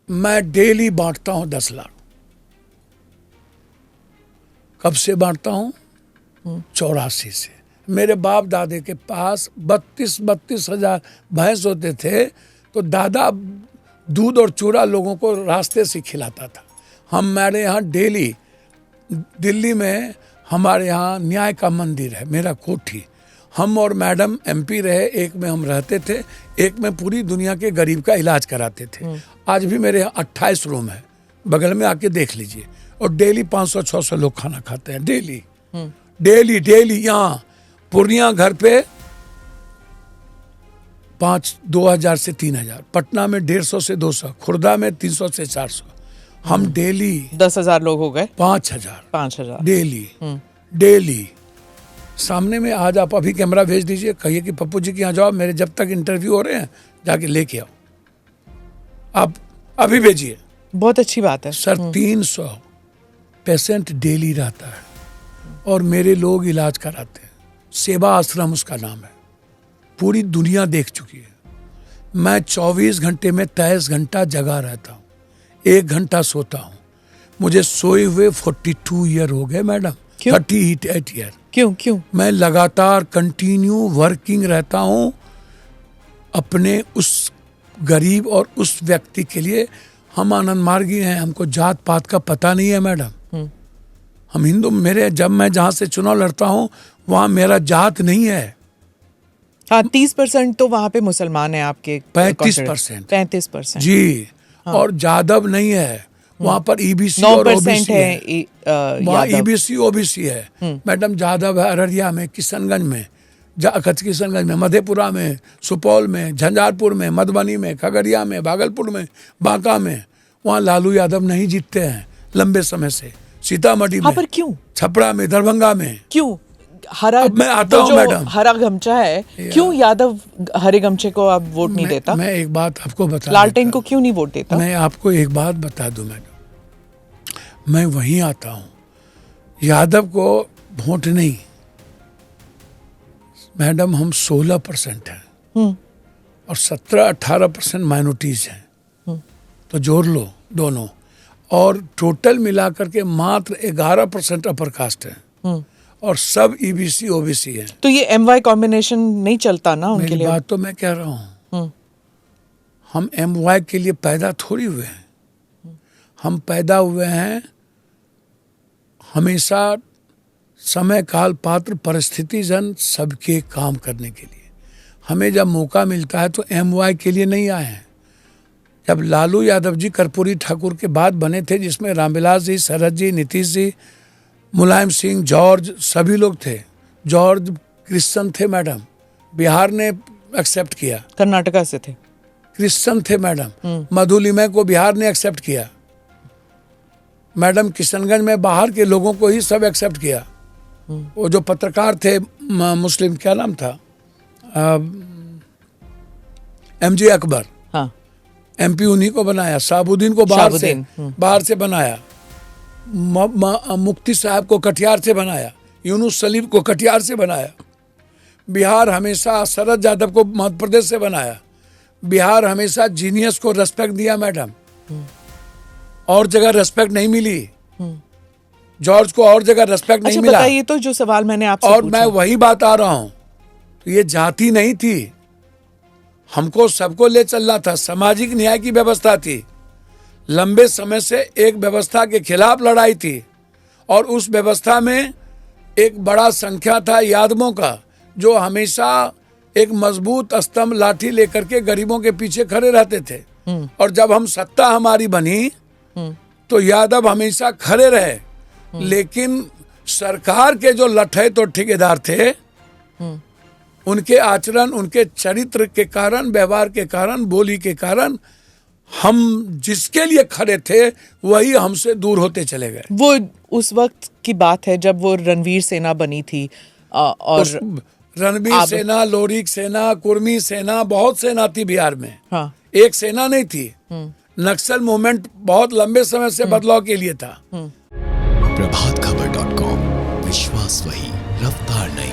मैं डेली बांटता हूं 10 लाख। कब से बांटता हूं? 84 से। मेरे बाप दादे के पास 32 हजार भैंस होते थे, तो दादा दूध और चूरा लोगों को रास्ते से खिलाता था। हमारे यहाँ डेली, दिल्ली में हमारे यहाँ न्याय का मंदिर है, मेरा कोठी, हम और मैडम एमपी रहे, एक में हम रहते थे, एक में पूरी दुनिया के गरीब का इलाज कराते थे। आज भी मेरे यहाँ 28 रूम है, बगल में आके देख लीजिए। और डेली 500-600 लोग खाना खाते हैं, डेली डेली। यहाँ पूर्णिया घर पे 2,000 से 3,000, पटना में 150 से 200, खुर्दा में 300 से 400। हम डेली 10,000 लोग हो गए, 5,000 डेली। सामने में आज आप अभी कैमरा भेज दीजिए, कहिए कि पप्पू जी के यहाँ जाओ, मेरे जब तक इंटरव्यू हो रहे हैं जाके लेके आओ, आप अभी भेजिए। बहुत अच्छी बात है सर। 300 पेशेंट डेली रहता है और मेरे लोग इलाज कराते हैं। सेवा आश्रम उसका नाम है, पूरी दुनिया देख चुकी है। मैं 24 घंटे में 23 घंटा जगा रहता हूँ, 1 घंटा सोता हूँ। मुझे सोए हुए 42 ईयर हो गए मैडम, 38 ईयर। क्यों? मैं लगातार कंटिन्यू वर्किंग रहता हूँ अपने उस गरीब और उस व्यक्ति के लिए। हम आनंद मार्गी हैं, हमको जात पात का पता नहीं है मैडम। हम हिंदू, जब मैं जहाँ से चुनाव लड़ता हूँ वहाँ मेरा जात नहीं है। हाँ, 30% तो वहाँ पे मुसलमान है आपके, 35% जी। हाँ। और जादव नहीं है वहाँ पर, ईबीसी और ओबीसी है, वहाँ ईबीसी ओबीसी है मैडम। जादव है अररिया में, किशनगंज में, किशनगंज में, मधेपुरा में, सुपौल में, झंझारपुर में, मधुबनी में, खगड़िया में, भागलपुर में, बांका में। वहाँ लालू यादव नहीं जीतते हैं लंबे समय से। सीतामढ़ी में, पर क्यों? छपरा में, दरभंगा में क्यों? हरा, मैं आता हूँ मैडम, हरा गमछा है, क्यों यादव हरे गमछे को अब वोट नहीं देता? मैं एक बात आपको बता, लालटेन को क्यों नहीं वोट देता? मैं आपको एक बात बता दूं मैडम, मैं वहीं आता हूँ। यादव को वोट नहीं मैडम, हम 16% हैं और 17-18% माइनॉरिटीज हैं, तो जोड़ लो दोनों, और टोटल मिलाकर के मात्र 11% अपर कास्ट है और सब ईबीसी ओबीसी है। तो ये एमवाई कॉम्बिनेशन नहीं चलता ना उनके लिए? बात तो मैं कह रहा हूँ, हम एमवाई के लिए पैदा थोड़ी हुए हैं। हम पैदा हुए हैं हमेशा समय काल पात्र परिस्थिति जन सबके काम करने के लिए। हमें जब मौका मिलता है तो एमवाई के लिए नहीं आए हैं। जब लालू यादव जी कर्पूरी ठाकुर के बाद बने थे, जिसमें रामविलास जी, शरद जी, नीतीश जी, मुलायम सिंह, जॉर्ज, सभी लोग थे। जॉर्ज क्रिश्चियन थे मैडम, बिहार ने एक्सेप्ट किया। कर्नाटका से थे, क्रिश्चियन थे मैडम। मधुलिमय को बिहार ने एक्सेप्ट किया मैडम। किशनगंज में बाहर के लोगों को ही सब एक्सेप्ट किया। वो जो पत्रकार थे मुस्लिम, क्या नाम था, एमजे अकबर, हाँ, एमपी उन्हीं को बनाया। साबुद्दीन को बाहर से बनाया। मुफ्ती साहब को कटिहार से बनाया। यूनुस सलीम को कटिहार से बनाया। बिहार हमेशा शरद यादव को मध्य प्रदेश से बनाया। बिहार हमेशा जीनियस को रेस्पेक्ट दिया मैडम, और जगह रेस्पेक्ट नहीं मिली। जॉर्ज को और जगह रेस्पेक्ट नहीं मिला। बताइए तो जो सवाल मैंने आपसे और मैं वही बात आ रहा हूं, तो ये जाति नहीं थी, हमको सबको ले चलना था। सामाजिक न्याय की व्यवस्था थी। लंबे समय से एक व्यवस्था के खिलाफ लड़ाई थी, और उस व्यवस्था में एक बड़ा संख्या था यादवों का, जो हमेशा एक मजबूत स्तंभ लाठी लेकर के गरीबों के पीछे खड़े रहते थे। और जब हम सत्ता हमारी बनी तो यादव हमेशा खड़े रहे, लेकिन सरकार के जो लठे तो ठेकेदार थे, उनके आचरण, उनके चरित्र के कारण, व्यवहार के कारण, बोली के कारण हम जिसके लिए खड़े थे वही हमसे दूर होते चले गए। वो उस वक्त की बात है जब वो रणवीर सेना बनी थी, और रणवीर सेना, लोरिक सेना, कुर्मी सेना, बहुत सेना थी बिहार में। हाँ। एक सेना नहीं थी। नक्सल मूवमेंट बहुत लंबे समय से बदलाव के लिए था। प्रभातखबर.com, विश्वास वही, रफ्तार नहीं।